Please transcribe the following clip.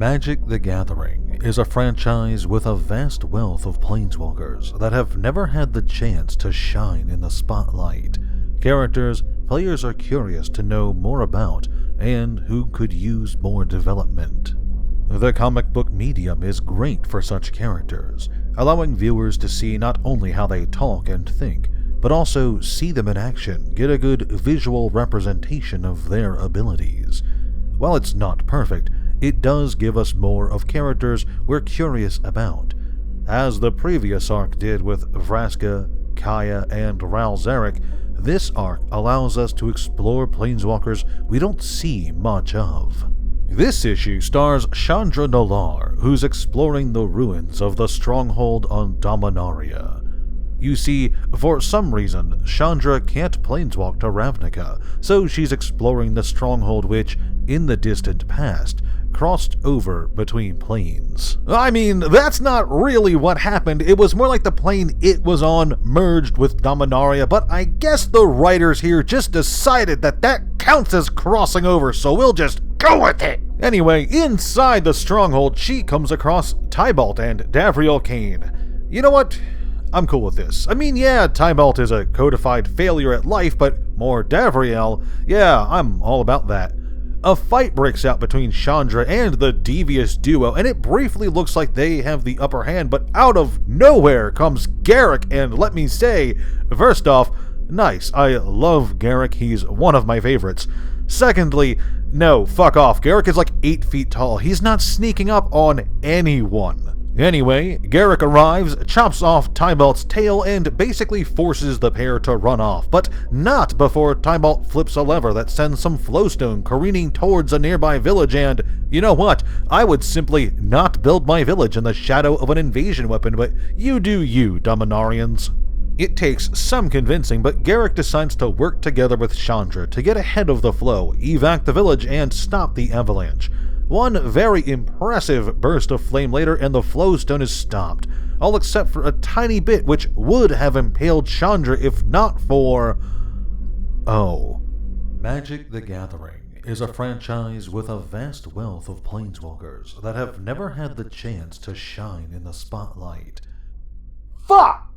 Magic: The Gathering is a franchise with a vast wealth of planeswalkers that have never had the chance to shine in the spotlight. Characters players are curious to know more about and who could use more development. The comic book medium is great for such characters, allowing viewers to see not only how they talk and think, but also see them in action, get a good visual representation of their abilities. While it's not perfect, it does give us more of characters we're curious about, as the previous arc did with Vraska, Kaya, and Ral Zarek. This arc allows us to explore planeswalkers we don't see much of. This issue stars Chandra Nolar, who's exploring the ruins of the stronghold on Dominaria. You see, for some reason, Chandra can't planeswalk to Ravnica, so she's exploring the stronghold which, in the distant past, crossed over between planes. I mean, that's not really what happened. It was more like the plane it was on merged with Dominaria, but I guess the writers here just decided that that counts as crossing over, so we'll just go with it. Anyway, inside the stronghold, she comes across Tybalt and Davriel Kane. You know what? I'm cool with this. I mean, yeah, Tybalt is a codified failure at life, but more Davriel, yeah, I'm all about that. A fight breaks out between Chandra and the devious duo, and it briefly looks like they have the upper hand, but out of nowhere comes Garruk, and let me say, first off, nice, I love Garruk, he's one of my favorites. Secondly, no, fuck off, Garruk is like 8 feet tall, he's not sneaking up on anyone. Anyway, Garruk arrives, chops off Tybalt's tail, and basically forces the pair to run off, but not before Tybalt flips a lever that sends some flowstone careening towards a nearby village, and you know what? I would simply not build my village in the shadow of an invasion weapon, but you do you, Dominarians. It takes some convincing, but Garruk decides to work together with Chandra to get ahead of the flow, evac the village, and stop the avalanche. One very impressive burst of flame later, and the flowstone is stopped, all except for a tiny bit which would have impaled Chandra if not for... oh. Magic: The Gathering is a franchise with a vast wealth of planeswalkers that have never had the chance to shine in the spotlight. Fuck!